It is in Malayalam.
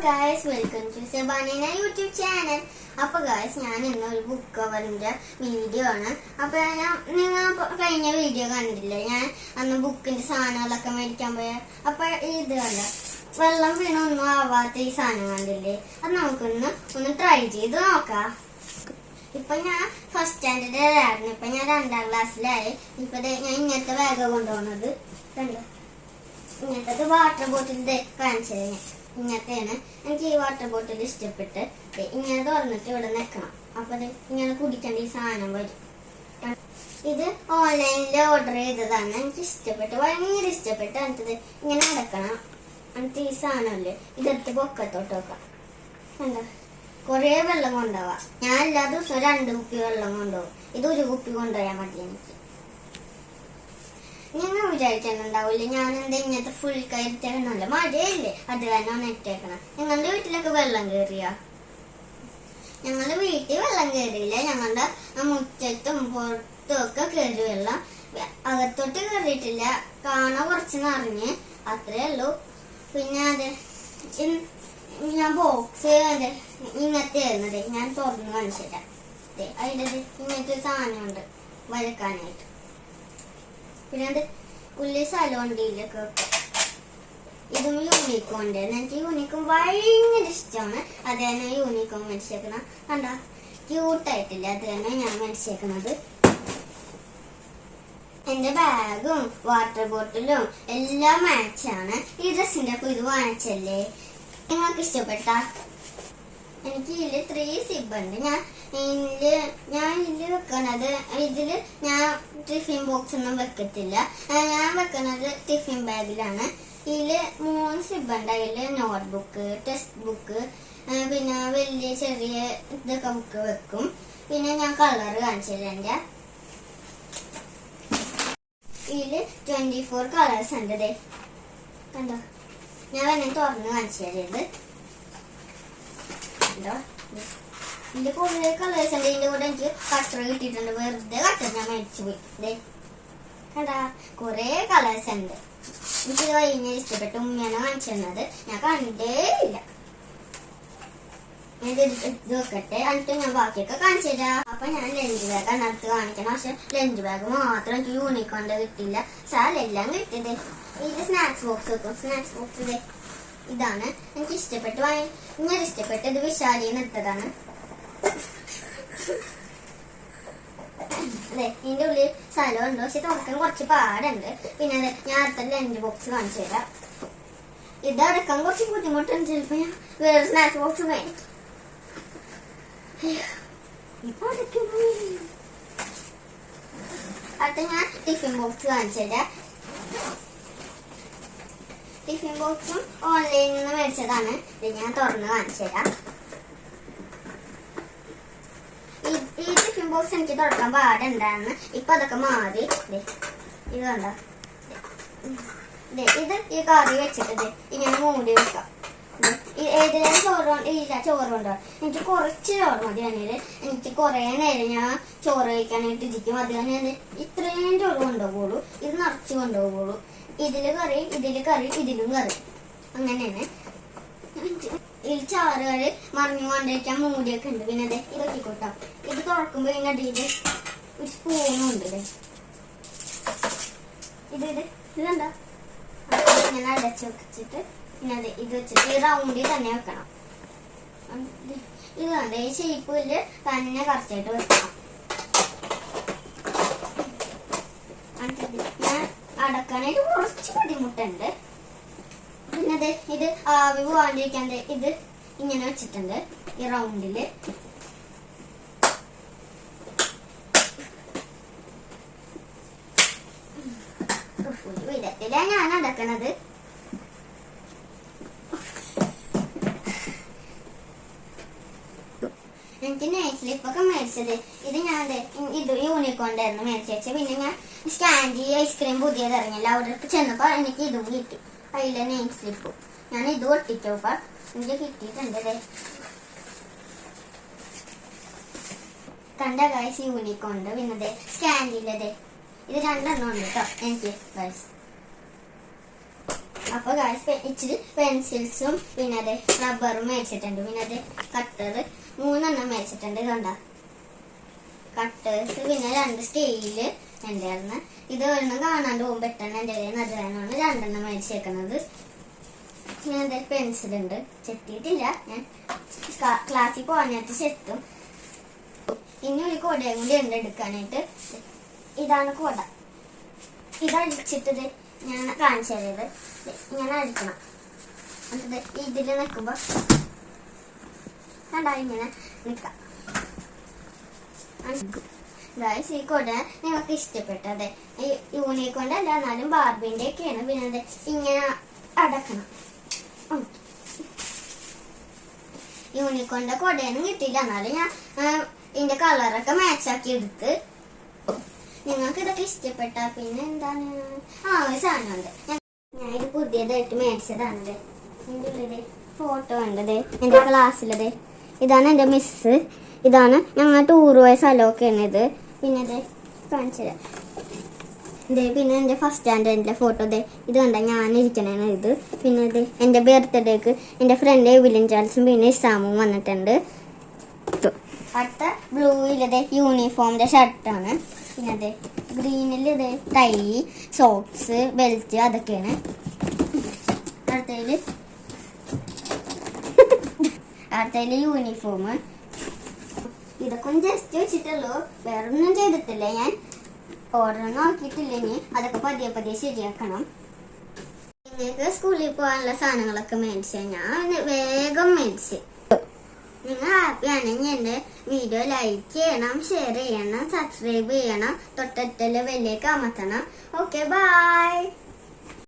guys, welcome to Sabanina YouTube channel. അപ്പോൾ ഗായ്സ് ഞാൻ ഇന്നൊരു ബുക്ക് കവറിന്റെ വീഡിയോ ആണ്. അപ്പോൾ നിങ്ങൾ കഴിഞ്ഞ വീഡിയോ കണ്ടില്ലേ, ഞാൻ അന്ന് ബുക്കിന്റെ സാധനങ്ങളൊക്കെ മേടിക്കാൻ പോയ. അപ്പോൾ ഇത് കണ്ട വെള്ളം വീണൊന്നും ആവാത്ത ഈ സാധനം കണ്ടില്ലേ, അത് നമുക്കൊന്ന് ട്രൈ ചെയ്ത് നോക്കാം. ഇപ്പൊ ഞാൻ ഫസ്റ്റ് സ്റ്റാൻഡേർഡിലായിരുന്നു, ഇപ്പൊ ഞാൻ 2ാം ക്ലാസ്സിലായി. ഇപ്പൊ ഞാൻ ഇങ്ങനത്തെ ബാഗ് കൊണ്ടുപോകുന്നത് കണ്ടോ, ഇങ്ങനത്തെ വാട്ടർ ബോട്ടിൽ കാണിച്ചത് ഞാൻ ഇങ്ങനത്തെയാണ്. എനിക്ക് ഈ വാട്ടർ ബോട്ടിൽ ഇഷ്ടപ്പെട്ട് ഇങ്ങനെ തുറന്നിട്ട് ഇവിടെ നിൽക്കണം. അപ്പൊ ഇങ്ങനെ കുടിക്കേണ്ട ഈ സാധനം വരും. ഇത് ഓൺലൈനിൽ ഓർഡർ ചെയ്തതാണ്. എനിക്ക് ഇഷ്ടപ്പെട്ടു, ഭയങ്കര ഇഷ്ടപ്പെട്ടു. എന്നിട്ടത് ഇങ്ങനെ അടക്കണം. എന്നിട്ട് ഈ സാധനമല്ലേ ഇതെടുത്ത് പൊക്കത്തോട്ട് വെക്കാം. കണ്ടോ, കൊറേ വെള്ളം കൊണ്ടുപോവാം. ഞാൻ എല്ലാ ദിവസവും 2 കുപ്പി വെള്ളം കൊണ്ടുപോകും. ഇത് 1 കുപ്പി കൊണ്ടുപോയാൽ മതി എനിക്ക്. നിങ്ങൾ വിചാരിച്ചിട്ടുണ്ടാവില്ലേ ഞാൻ എന്താ ഇങ്ങനത്തെ ഫുൾ കയറ്റേക്കണല്ലോ, മഴയല്ലേ അത് കാരണം നെറ്റേക്കണം. ഞങ്ങളുടെ വീട്ടിലൊക്കെ വെള്ളം കയറിയ? ഞങ്ങളുടെ വീട്ടിൽ വെള്ളം കയറിയില്ല, ഞങ്ങളുടെ മുറ്റത്തും പുറത്തും ഒക്കെ കയറി വെള്ളം. അകത്തോട്ട് കയറിയിട്ടില്ല, കാണാൻ കുറച്ച് നിറഞ്ഞ് അത്രേ ഉള്ളൂ. പിന്നെ അതെ ഞാൻ ബോക്സ് ഇങ്ങനത്തെ ആയിരുന്നത് ഞാൻ തുറന്ന് കാണിച്ചില്ല. അതിൻ്റെ ഇങ്ങനത്തെ സാധനമുണ്ട് വരക്കാനായിട്ട്. പിന്നെ അത് ഉള്ളി സലോണ്ടിയിലൊക്കെ വെക്കാം. ഇതും യൂണിക്കോണ്ട്. എനിക്ക് യൂണിക്കോൺ ഭയങ്കര ഇഷ്ടമാണ്. അത് തന്നെ യൂണിക്കോൺ മേടിച്ചേക്കണം. കണ്ട ക്യൂട്ടായിട്ടില്ല, അത് തന്നെ ഞാൻ മേടിച്ചേക്കണത്. എന്റെ ബാഗും വാട്ടർ ബോട്ടിലും എല്ലാം മാച്ചാണ്. ഈ ഡ്രസ്സിന്റെ ഒക്കെ ഇത് വാങ്ങിച്ചല്ലേ, നിങ്ങൾക്ക് ഇഷ്ടപ്പെട്ട? എനിക്ക് ഇതില് 3 സിബ് ഉണ്ട്. ഞാൻ ഇതില് വെക്കണത്, ഇതില് ഞാൻ ടിഫിൻ ബോക്സ് ഒന്നും വെക്കത്തില്ല. ഞാൻ വെക്കണത് ടിഫിൻ ബാഗിലാണ്. ഇതില് 3 സിബ് ഉണ്ട്. അതില് നോട്ട്ബുക്ക്, ടെക്സ്റ്റ് ബുക്ക്, പിന്നെ വലിയ ചെറിയ ഇതൊക്കെ ബുക്ക് വെക്കും. പിന്നെ ഞാൻ കളർ കാണിച്ചില്ല. എന്റെ ഇതില് 24 കളേഴ്സ് ഉണ്ട്. കണ്ടോ, ഞാൻ വേണേ തുറന്ന് കാണിച്ചു തരത്. ഇതിന്റെ കുറെ കളേഴ്സ് ഉണ്ട്. ഇതിന്റെ കൂടെ എനിക്ക് കട്ടർ കിട്ടിയിട്ടുണ്ട്. വെറുതെ കട്ടർ ഞാൻ മേടിച്ചു പോയി. കണ്ടാ, കുറെ കളേഴ്സ് ഉണ്ട്. എനിക്ക് കഴിഞ്ഞ ഇഷ്ടപ്പെട്ടു. ഉമ്മയാണ് കാണിച്ചു തന്നത്, ഞാൻ കണ്ടേ ഇല്ല. ഇത് വെക്കട്ടെ, എന്നിട്ട് ഞാൻ ബാക്കിയൊക്കെ കാണിച്ചു തരാം. അപ്പൊ ഞാൻ ലഞ്ച് ബാഗ് അതിനകത്ത് കാണിക്കണം. പക്ഷെ ലഞ്ച് ബാഗ് മാത്രം എനിക്ക് യൂണിക്കോണ്ട് കിട്ടില്ല, സാലെല്ലാം കിട്ടിയത്. ഇത് സ്നാക്സ് ബോക്സ് വെക്കും. സ്നാക്സ് ബോക്സ് ഇതാണ് എനിക്ക് ഇഷ്ടപ്പെട്ടു, ഇങ്ങനെ ഇഷ്ടപ്പെട്ടു. ഇത് വിശാലിന്ന് എടുത്തതാണ്. അതെ, ഇതിന്റെ ഉള്ളിൽ സ്ഥലമുണ്ട്, പക്ഷെ തുറക്കാൻ കുറച്ച് പാടുണ്ട്. പിന്നെ അതെ, ഞാൻ അടുത്ത ലഞ്ച് ബോക്സ് കാണിച്ചു തരാം. ഇത് അടക്കാൻ കുറച്ച് ബുദ്ധിമുട്ടുണ്ട്. ചിലപ്പോ ഞാൻ വേറെ സ്നാക്സ് ബോക്സ് വേണം. ഇപ്പൊ അടുത്ത ഞാൻ ടിഫിൻ ബോക്സ് കാണിച്ചു തരാം. ടിഫിൻ ബോക്സും ഓൺലൈനിൽ നിന്ന് മേടിച്ചതാണ്. ഇത് ഞാൻ തുറന്ന് കാണിച്ചു തരാം. ഈ ടിഫിൻ ബോക്സ് എനിക്ക് തുറക്കാൻ പാടുണ്ടായിരുന്നു. ഇപ്പൊ അതൊക്കെ മാറി. ഇത് കണ്ട, ഇത് ഈ കറി വെച്ചിട്ട് ഇങ്ങനെ മൂടി വെക്കാം. ഏതിലും ചോറുണ്ടോ? എനിക്ക് കുറച്ച് ചോറ് മതി. എനിക്ക് കുറെ നേരം ഞാൻ ചോറ് കഴിക്കാനായിട്ട് ഇരിക്കും. അത് തന്നെ ഇത്രയും ചോറ് കൊണ്ടുപോകുള്ളൂ. ഇത് നിറച്ച് കൊണ്ടുപോകുള്ളൂ. ഇതില് കറി, ഇതിലും കറി, അങ്ങനെ തന്നെ. ഇതിൽ ചാറ് കറി മറിഞ്ഞു കൊണ്ടിരിക്കാൻ മൂടിയൊക്കെ ഉണ്ട്. പിന്നെ അതെ ഇതൊക്കെ കൂട്ടാം. ഇത് തുറക്കുമ്പോ ഇതിന്റെ അടിയിൽ ഒരു സ്പൂണും ഉണ്ട്. ഇത് കണ്ടോ, ഇങ്ങനെ അടച്ച് വെച്ചിട്ട് പിന്നെ അതെ ഇത് വെച്ചിട്ട് ഈ റൗണ്ടിൽ തന്നെ വെക്കണം. ഇത് കണ്ട ഈ ഷേപ്പില് തന്നെ കറക്റ്റായിട്ട് വെക്കണം. ഞാൻ അടക്കാനായിട്ട് കുറച്ച് ബുദ്ധിമുട്ടുണ്ട്. പിന്നെ അതെ ഇത് ആവി പോകാണ്ടിരിക്കാണ്ട് ഇത് ഇങ്ങനെ വെച്ചിട്ടുണ്ട് ഈ റൗണ്ടില്. വിധത്തിലാണ് ഞാൻ അടക്കണത്. എനിക്ക് നെയിൽ സ്ലിപ്പൊക്കെ മേടിച്ചത് ഇത് ഞാൻ ഇത് യൂണിക്കോണ്ടായിരുന്നു മേടിച്ച് വെച്ചത്. പിന്നെ ഞാൻ സ്കാൻഡി ഐസ്ക്രീം പുതിയത് ഇറങ്ങില്ല, അവിടെ ചെന്നപ്പോ എനിക്ക് ഇതും കിട്ടി. അതിലെ നെയിൽ സ്ലിപ്പ് ഞാൻ ഇത് ഒട്ടിച്ചോപ്പ എനിക്ക് കിട്ടിയിട്ടുണ്ട്. കണ്ട ഗൈസ് യൂണിക്കോണ്ട്. പിന്നെ സ്കാൻഡിയിലത് ഇത് 2 എണ്ണം ഉണ്ട് കേട്ടോ എനിക്ക് ഗൈസ്. അപ്പൊ ഗായ്സ് ഇച്ചിരി പെൻസിൽസും പിന്നെ അതെ റബ്ബറും മേടിച്ചിട്ടുണ്ട്. പിന്നെ അതെ കട്ടർ 3 മേടിച്ചിട്ടുണ്ട്. കണ്ട കട്ടേഴ്സ് പിന്നെ 2 സ്കെയില് ഉണ്ടായിരുന്നു. ഇത് ഒരെണ്ണം കാണാണ്ട് പോകും പെട്ടെന്ന് എൻ്റെ കയ്യിൽ അത് വേണമെന്ന് 2 മേടിച്ചേക്കുന്നത്. പിന്നെ അതെ പെൻസിലുണ്ട്. ചെത്തിയിട്ടില്ല, ഞാൻ ക്ലാസ്സിൽ പോകാനായിട്ട് ചെത്തും. ഇനി ഒരു കൊടയും കൂടി ഉണ്ട് എടുക്കാനായിട്ട്. ഇതാണ് കൊട. ഇതടിച്ചിട്ടത് ഞാൻ കാണിച്ചു തരുന്നത്. ഇങ്ങനെ അടിക്കണം. എന്നിട്ട് ഇതിൽ നിൽക്കുമ്പോ കണ്ടാ ഇങ്ങനെ നിൽക്കാം. ഗായ്സ് ഈ കൊട നിങ്ങൾക്ക് ഇഷ്ടപ്പെട്ടത് യൂണിക്കോണ്ടല്ല, എന്നാലും ബാർബിന്റെ ഒക്കെയാണ്. പിന്നെ ഇങ്ങനെ അടക്കണം. യൂണിക്കോണിന്റെ കൊടയൊന്നും കിട്ടിയില്ല, എന്നാലും ഞാൻ ഇതിന്റെ കളറൊക്കെ മാച്ചാക്കി എടുത്ത്. നിങ്ങൾക്ക് ഇതൊക്കെ ഇഷ്ടപ്പെട്ട പിന്നെ എന്താണ് ഒരു സാധനമുണ്ട്. ഞാൻ ഇത് പുതിയതായിട്ട് മേടിച്ചതാണത്. എൻ്റെ ഉള്ളില് ഫോട്ടോ ഉണ്ടത് എൻ്റെ ക്ലാസ്സിലത്. ഇതാണ് എൻ്റെ മിസ്. ഇതാണ് ഞങ്ങൾ ടൂർ പോയ സ്ഥലമൊക്കെയാണ് ഇത്. പിന്നെ ഇത് കാണിച്ചത് പിന്നെ എൻ്റെ ഫസ്റ്റ് സ്റ്റാൻഡേർഡിലെ ഫോട്ടോ ഇത് കണ്ട ഞാനിരിക്കണേണ് ഇത്. പിന്നെ ഇത് എൻ്റെ ബർത്ത്ഡേക്ക് എൻ്റെ ഫ്രണ്ട് എവിലിൻ ചാൾസും പിന്നെ ഇസാമും വന്നിട്ടുണ്ട്. അടുത്ത ബ്ലൂയിലത് യൂണിഫോമിന്റെ ഷർട്ടാണ്. പിന്നെ അതെ ഗ്രീനിൽ ഇത് ടൈ, സോക്സ്, ബെൽറ്റ് അതൊക്കെയാണ്. അടുത്തതില് യൂണിഫോം. ഇതൊക്കെ ഒന്ന് ജസ്റ്റ് വെച്ചിട്ടുള്ളൂ, വേറൊന്നും ചെയ്തിട്ടില്ല. ഞാൻ ഓർഡർ നോക്കിയിട്ടില്ല. ഇനി അതൊക്കെ പതിയെ ശരിയാക്കണം. നിങ്ങൾക്ക് സ്കൂളിൽ പോകാനുള്ള സാധനങ്ങളൊക്കെ മേടിച്ച ഞാൻ വേഗം മേടിച്ച്. നിങ്ങൾ ഹാപ്പി ആണെങ്കിൽ എൻ്റെ വീഡിയോ ലൈക്ക് ചെയ്യണം, ഷെയർ ചെയ്യണം, സബ്സ്ക്രൈബ് ചെയ്യണം, തൊട്ടടുത്തുള്ള ബെല്ലേക്ക് അമർത്തണം. Okay, by.